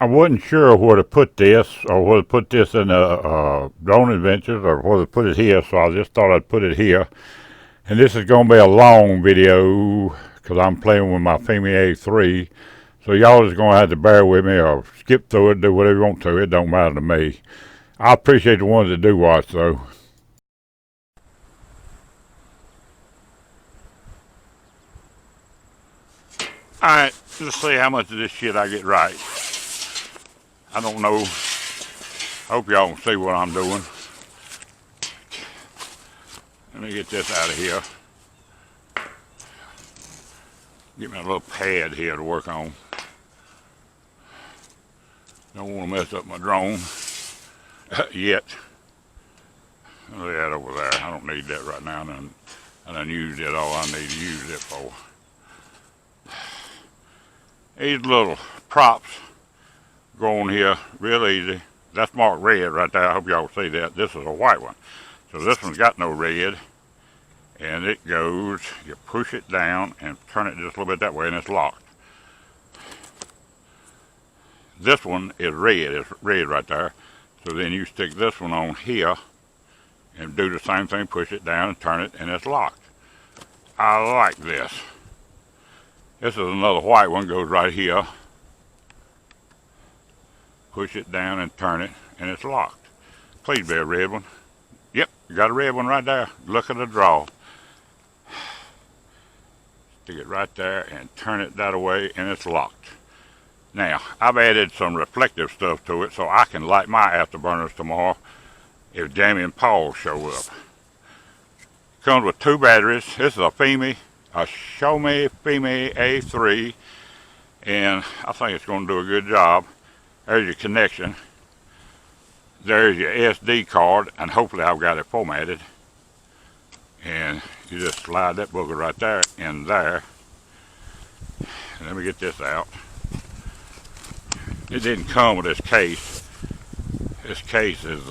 I wasn't sure where to put this, or whether to put this in the drone adventures, or whether to put it here. So I just thought I'd put it here. And this is going to be a long video because I'm playing with my Fimi A3. So y'all just going to have to bear with me or skip through it, do whatever you want to. It don't matter to me. I appreciate the ones that do watch though. Alright, let's see how much of this shit I get right. I don't know. Hope y'all can see what I'm doing. Let me get this out of here. Get me a little pad here to work on. Don't want to mess up my drone yet. Lay that over there. I don't need that right now. I done used it all I need to use it for. These little props go on here real easy. That's marked red right there. I hope y'all see that. This is a white one. So this one's got no red. And it goes, you push it down and turn it just a little bit that way and it's locked. This one is red. It's red right there. So then you stick this one on here and do the same thing. Push it down and turn it and it's locked. I like this. This is another white one. Goes right here. Push it down and turn it and it's locked. Please be a red one. Yep, you got a red one right there. Look at the draw. Stick it right there and turn it that way and it's locked. Now, I've added some reflective stuff to it so I can light my afterburners tomorrow if Jamie and Paul show up. Comes with 2 batteries. This is a Fimi, a Xiaomi Fimi A3, and I think it's going to do a good job. There's your connection. There's your SD card, and hopefully I've got it formatted. And you just slide that booger right there in there. And let me get this out. It didn't come with this case. This case is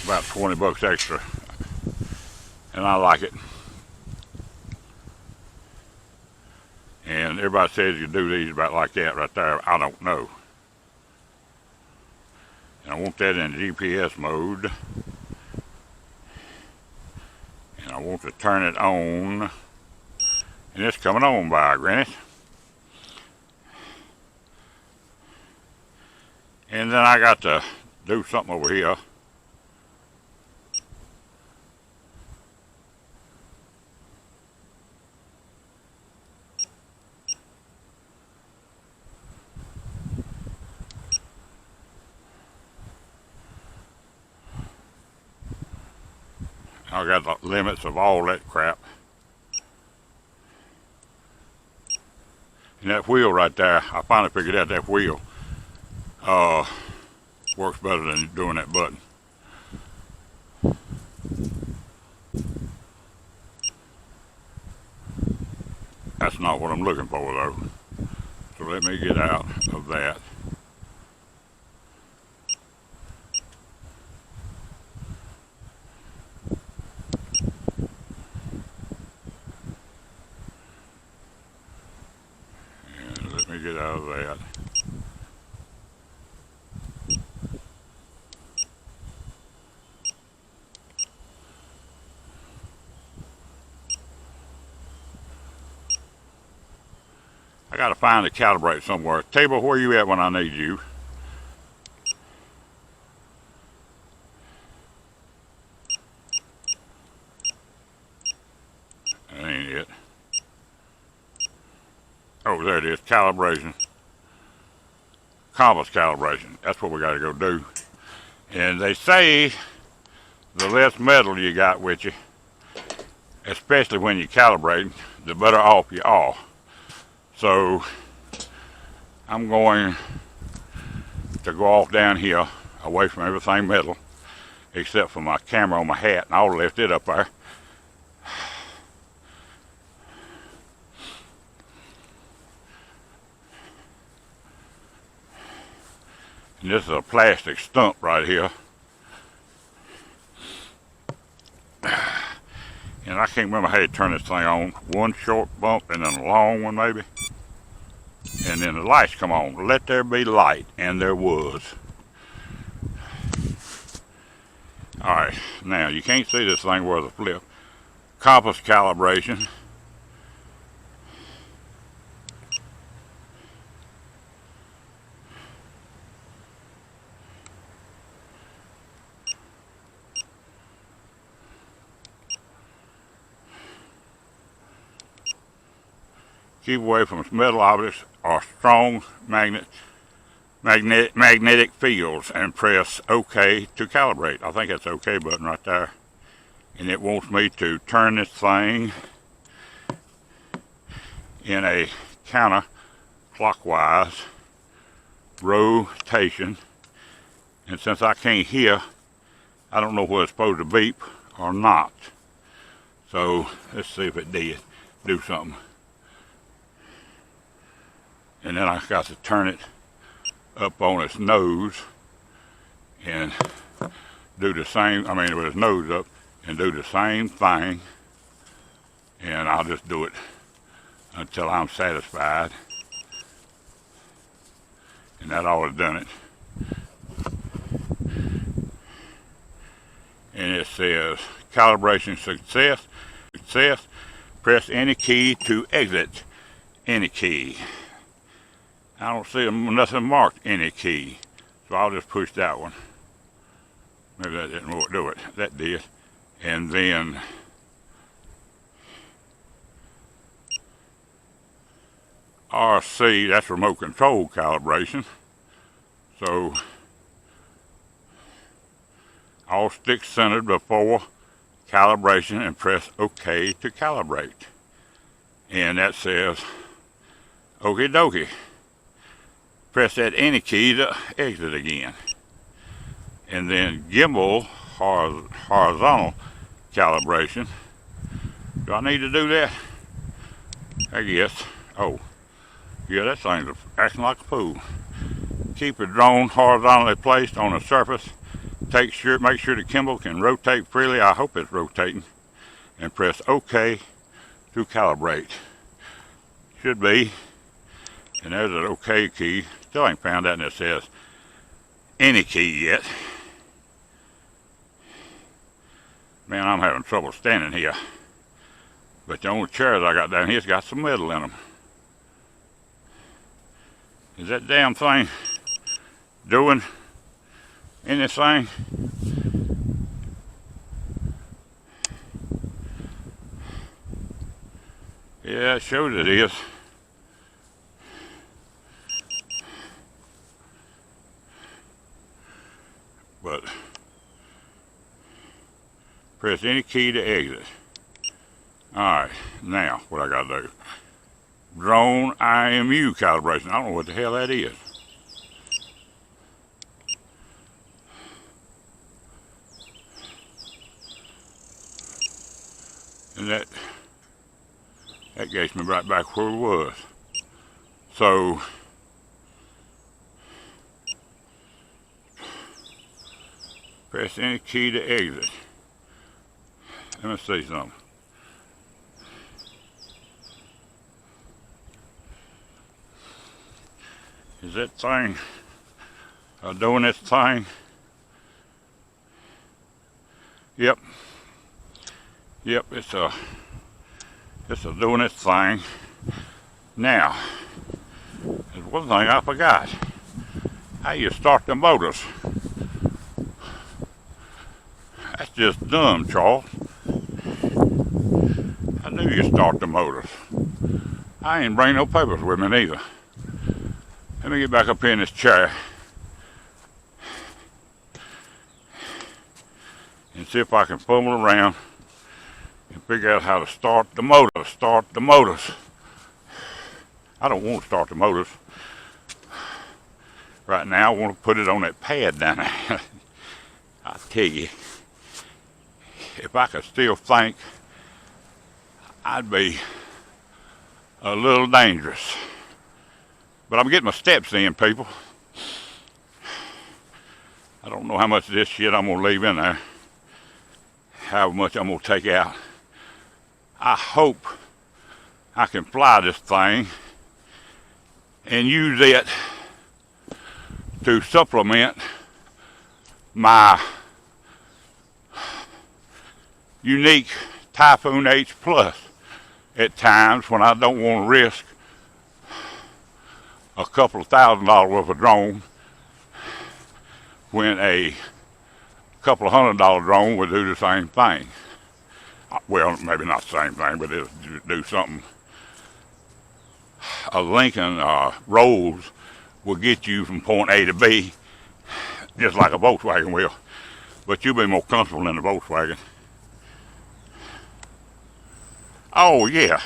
about 20 bucks extra. And I like it. And everybody says you do these about like that right there. I don't know. And I want that in GPS mode. And I want to turn it on. And it's coming on by, granted. And then I got to do something over here. I got the limits of all that crap. And that wheel right there, I finally figured out that wheel works better than doing that button. That's not what I'm looking for though. So let me get out of that. And let me get out of that. I gotta find a calibrate somewhere. Table, where you at when I need you? That ain't it. Oh, there it is. Calibration. Compass calibration. That's what we gotta go do. And they say the less metal you got with you, especially when you calibrate, the better off you are. So I'm going to go off down here away from everything metal except for my camera on my hat, and I'll lift it up there. And this is a plastic stump right here. And I can't remember how you turn this thing on. One short bump and then a long one maybe. And and then the lights come on. Let there be light, and there was. Alright, now you can't see this thing where the flip. Compass calibration. Keep away from metal objects or strong magnetic fields and press OK to calibrate. I think that's the OK button right there. And it wants me to turn this thing in a counterclockwise rotation. And since I can't hear, I don't know whether it's supposed to beep or not. So let's see if it did do something. And then I got to turn it up on its nose and do the same, with its nose up, and do the same thing. And I'll just do it until I'm satisfied. And that ought to have done it. And it says, calibration success, press any key to exit any key. I don't see nothing marked any key, so I'll just push that one. Maybe that didn't do it. That did. And then RC, that's remote control calibration. So all sticks centered before calibration and press OK to calibrate. And that says okie dokie. Press that any key to exit again. And then gimbal horizontal calibration. Do I need to do that? I guess. Oh, yeah, that thing's acting like a fool. Keep the drone horizontally placed on a surface. Make sure the gimbal can rotate freely. I hope it's rotating. And press OK to calibrate. Should be. And there's an OK key. Still ain't found that, and it says any key yet. Man, I'm having trouble standing here. But the only chairs I got down here's got some metal in them. Is that damn thing doing anything? Yeah, it shows it is. But press any key to exit. Alright, now what I gotta do? Drone IMU calibration. I don't know what the hell that is. And that gets me right back where it was. So press any key to exit. Let me see something. Is that thing doing its thing? Yep. Yep, it's doing its thing. Now, there's one thing I forgot. How you start the motors. That's just dumb, Charles. I knew you start the motors. I ain't bring no papers with me neither. Let me get back up here in this chair and see if I can fumble around and figure out how to start the motors. I don't want to start the motors. Right now I want to put it on that pad down there. I tell you, if I could still think, I'd be a little dangerous. But I'm getting my steps in, people. I don't know how much of this shit I'm going to leave in there. How much I'm going to take out. I hope I can fly this thing and use it to supplement my unique Typhoon H Plus at times when I don't want to risk a couple of $1,000 worth of drone when a couple of $100 drone would do the same thing. Well, maybe not the same thing, but it'll do something. A Lincoln Rolls will get you from point A to B just like a Volkswagen will, but you'll be more comfortable in the Volkswagen. Oh yeah,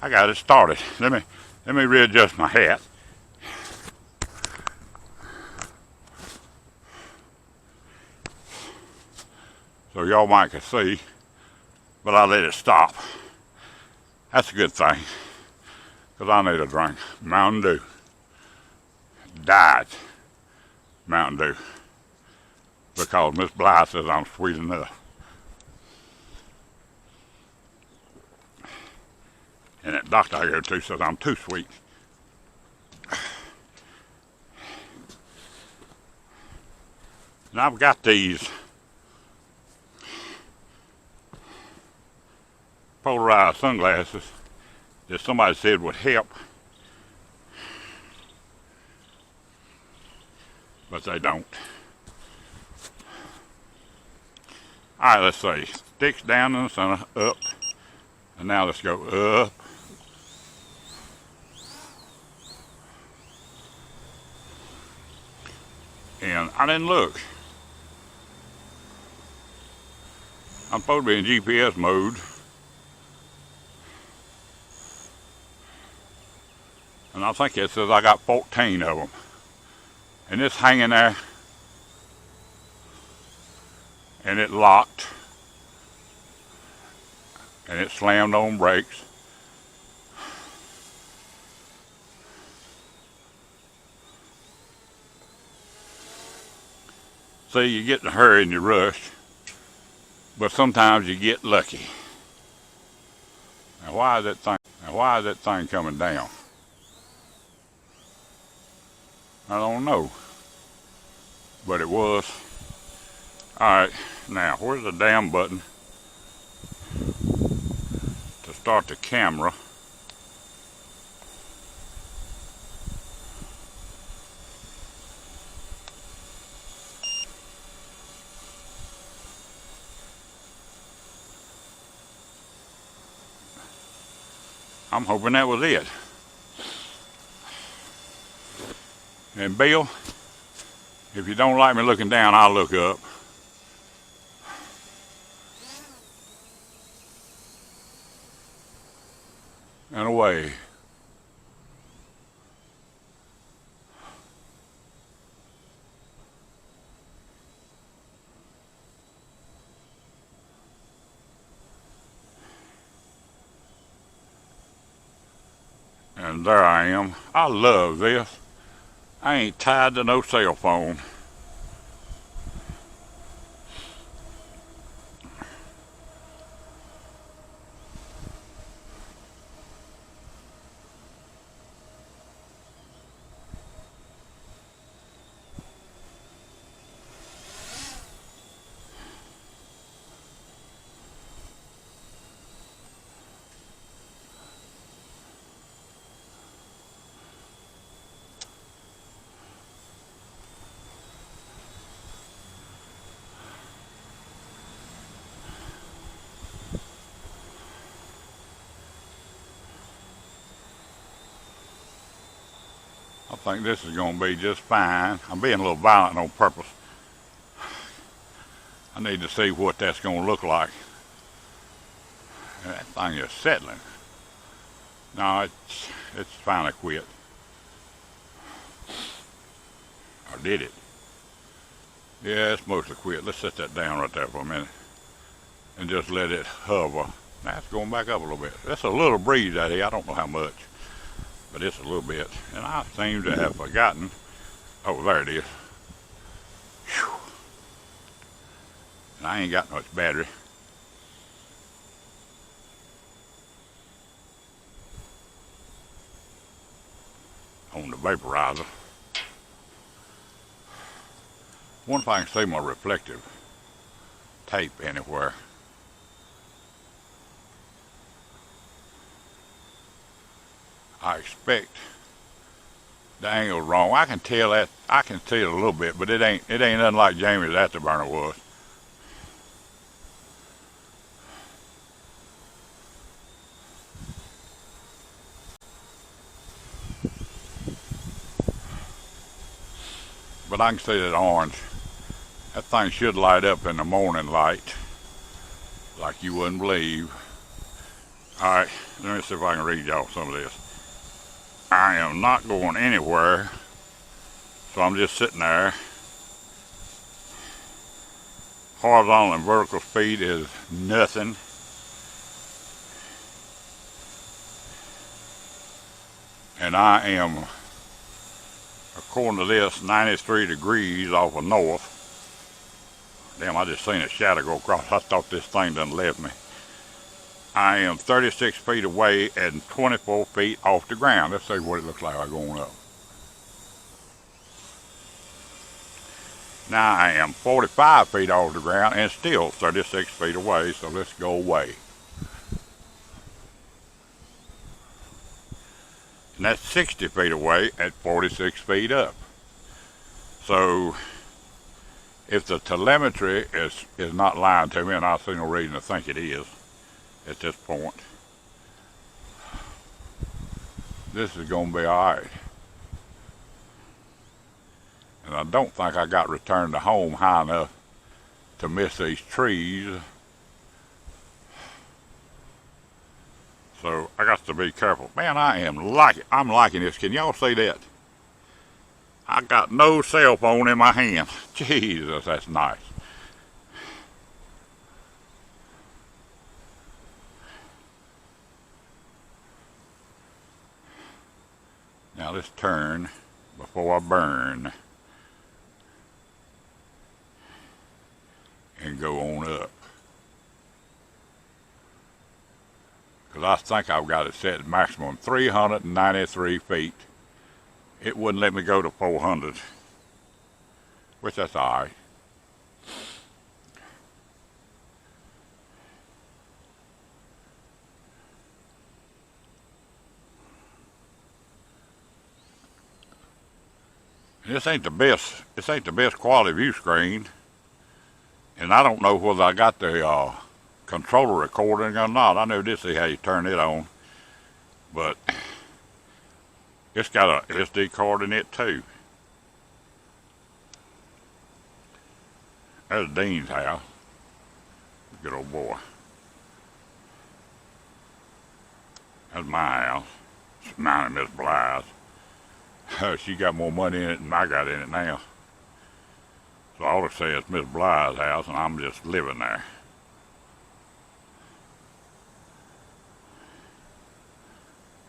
I got it started. Let me readjust my hat. So y'all might can see, but I let it stop. That's a good thing, because I need a drink. Mountain Dew. Diet Mountain Dew. Because Miss Bly says I'm sweet enough. And that doctor I go to says I'm too sweet. And I've got these polarized sunglasses that somebody said would help, but they don't. Alright, let's see. Sticks down in the center, up, and now let's go up. And I didn't look. I'm supposed to be in GPS mode. And I think it says I got 14 of them. And it's hanging there. And it locked. And it slammed on brakes. See, you get in a hurry and you rush. But sometimes you get lucky. Now why is that thing coming down? I don't know. But it was. Alright, now where's the damn button to start the camera? I'm hoping that was it. And Bill, if you don't like me looking down, I'll look up. And away. And there I am. I love this. I ain't tied to no cell phone. I think this is going to be just fine. I'm being a little violent on purpose. I need to see what that's going to look like. That thing is settling. No, it's finally quit. Or did it? Yeah, it's mostly quit. Let's set that down right there for a minute. And just let it hover. Now it's going back up a little bit. That's a little breeze out here. I don't know how much. But it's a little bit. And I seem to have forgotten. Oh, there it is. Whew. And I ain't got much battery. on the vaporizer. Wonder if I can see my reflective tape anywhere. I expect the angle's wrong. I can tell that. I can see it a little bit, but it ain't nothing like Jamie's afterburner was. But I can see that orange. That thing should light up in the morning light like you wouldn't believe. Alright, let me see if I can read y'all some of this. I am not going anywhere, so I'm just sitting there. Horizontal and vertical speed is nothing. And I am, according to this, 93 degrees off of north. Damn, I just seen a shadow go across. I thought this thing done left me. I am 36 feet away and 24 feet off the ground. Let's see what it looks like going up. Now I am 45 feet off the ground and still 36 feet away, so let's go away. And that's 60 feet away at 46 feet up. So if the telemetry is not lying to me, and I see no reason to think it is at this point, this is going to be alright. And I don't think I got returned to home high enough to miss these trees. So I got to be careful. Man, I'm liking this. Can y'all see that? I got no cell phone in my hand. Jesus, that's nice. Now let's turn before I burn and go on up. Because I think I've got it set at maximum 393 feet. It wouldn't let me go to 400, which that's alright. This ain't the best quality view screen, and I don't know whether I got the controller recording or not. I never did see how you turn it on, but it's got a SD card in it too. That's Dean's house. Good old boy. That's my house. It's mine and Miss Bly's. She got more money in it than I got in it now. So I ought to say it's Miss Bly's house and I'm just living there.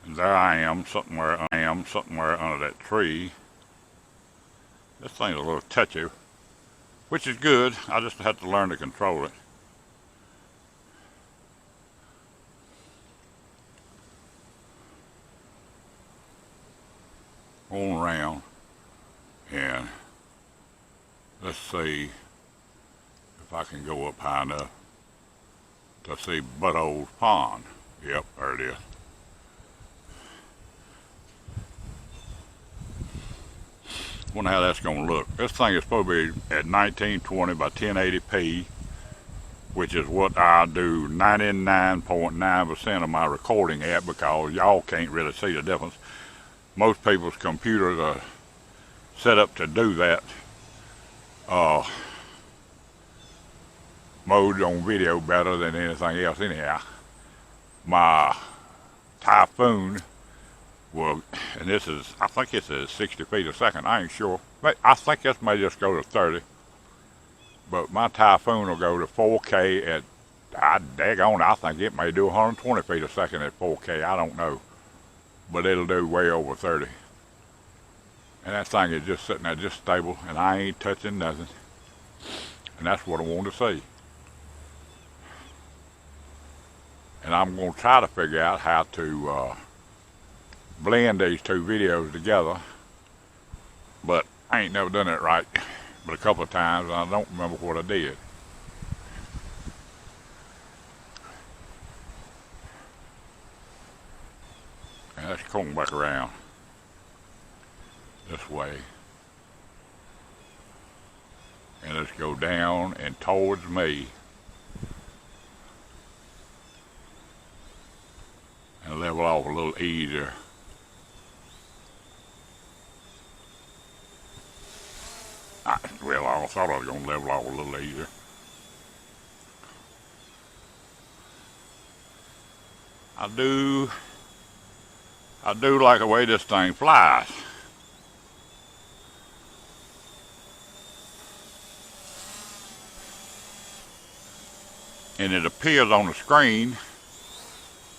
And there I am somewhere under that tree. This thing's a little touchy, which is good. I just have to learn to control it. On around, and let's see if I can go up high enough to see Butthole's Pond. Yep, there it is. Wonder how that's going to look. This thing is supposed to be at 1920 by 1080p, which is what I do 99.9% of my recording at, because y'all can't really see the difference. Most people's computers are set up to do that mode on video better than anything else anyhow. My Typhoon will, and this is, I think it's at 60 feet a second, I ain't sure. But I think this may just go to 30. But my Typhoon will go to 4K at, daggone, I think it may do 120 feet a second at 4K, I don't know. But it'll do way over 30. And that thing is just sitting there just stable, and I ain't touching nothing. And that's what I want to see. And I'm going to try to figure out how to blend these two videos together, but I ain't never done it right but a couple of times, and I don't remember what I did. And let's come back around this way, and let's go down and towards me and level off a little easier. Well, I thought I was going to level off a little easier. I do like the way this thing flies. And it appears on the screen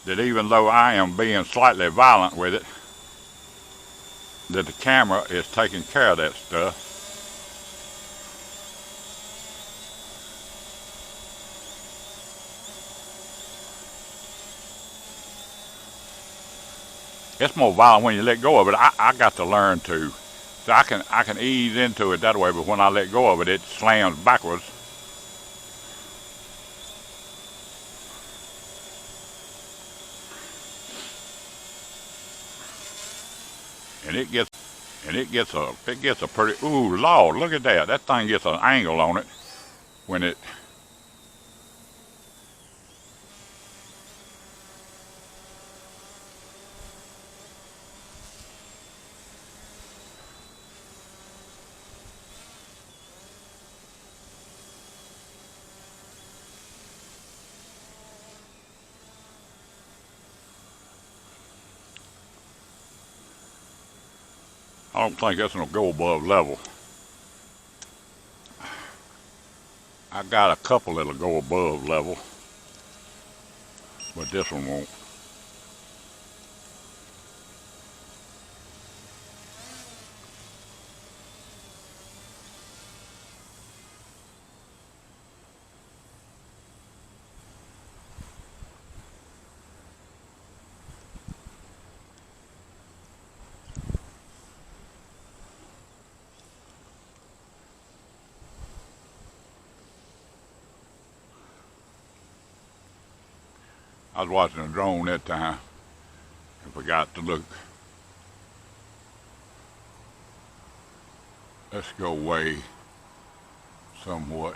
that even though I am being slightly violent with it, that the camera is taking care of that stuff. It's more violent when you let go of it. I got to learn to. So I can ease into it that way, but when I let go of it, it slams backwards. And it gets a pretty, ooh Lord, look at that. That thing gets an angle on it when it. I don't think that's gonna go above level. I got a couple that'll go above level, but this one won't. I was watching a drone that time and forgot to look. Let's go away somewhat.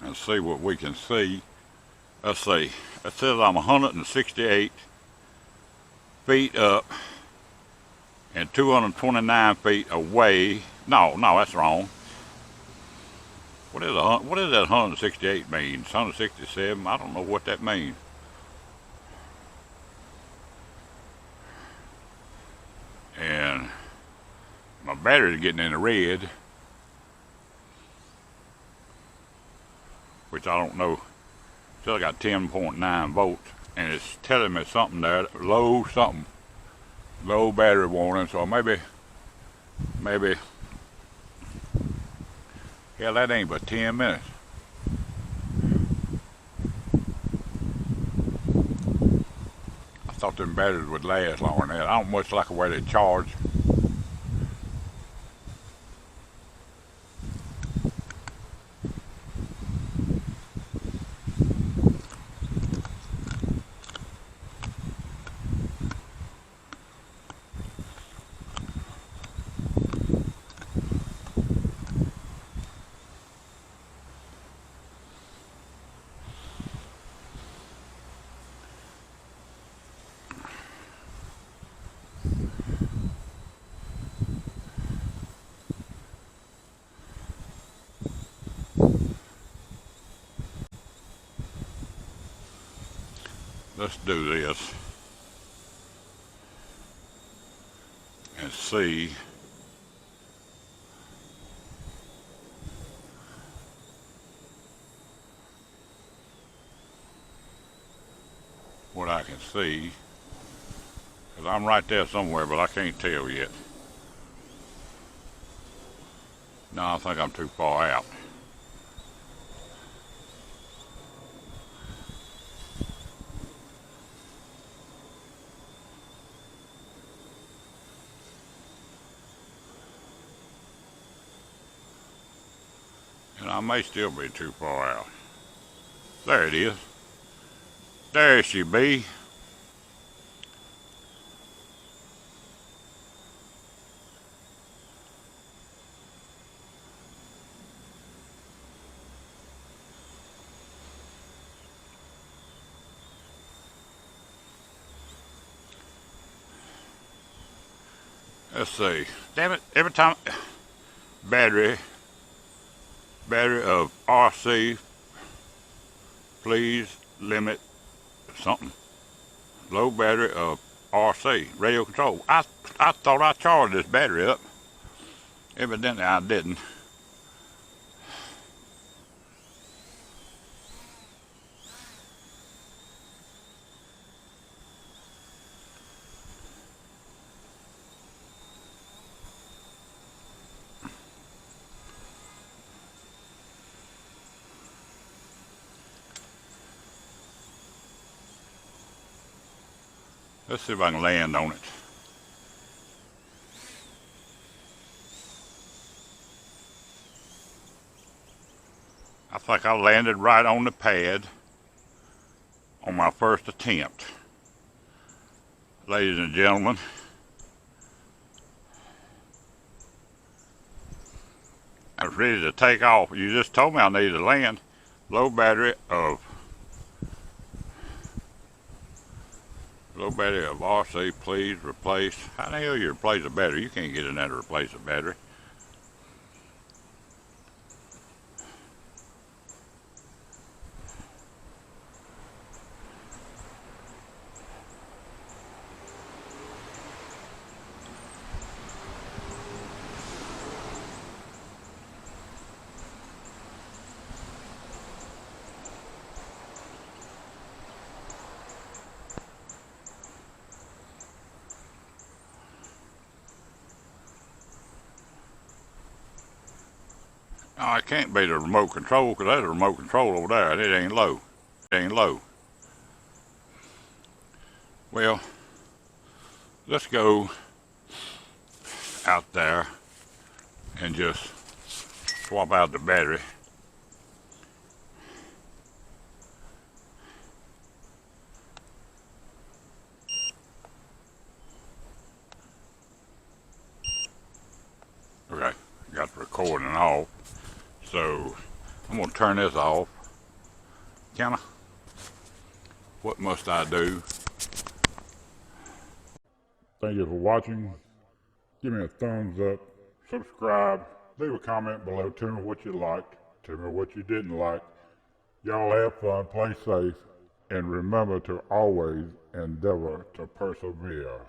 And see what we can see. Let's see. It says I'm 168 feet up and 229 feet away. No, that's wrong. What is that 168 mean? 167? I don't know what that means. And my battery's getting in the red, which I don't know. Still got 10.9 volts, and it's telling me something there, low something. Low battery warning, so maybe, hell, that ain't but 10 minutes. I thought them batteries would last longer than that. I don't much like the way they charge. Let's do this and see what I can see, because I'm right there somewhere, but I can't tell yet. No, I think I'm too far out. And I may still be too far out. There it is. There she be. Let's see. Damn it, every time battery of RC, please limit something. Low battery of RC, radio control. I thought I charged this battery up. Evidently I didn't. Let's see if I can land on it. I think I landed right on the pad on my first attempt. Ladies and gentlemen, I was ready to take off. You just told me I needed to land. Low battery of RC, please replace. How the hell you replace a battery? You can't get in there to replace a battery. No, it can't be the remote control because there's a remote control over there and it ain't low. It ain't low. Well, let's go out there and just swap out the battery. Okay, got the recording off. So I'm gonna turn this off. Can I? What must I do? Thank you for watching. Give me a thumbs up. Subscribe. Leave a comment below. Tell me what you liked. Tell me what you didn't like. Y'all have fun. Play safe. And remember to always endeavor to persevere.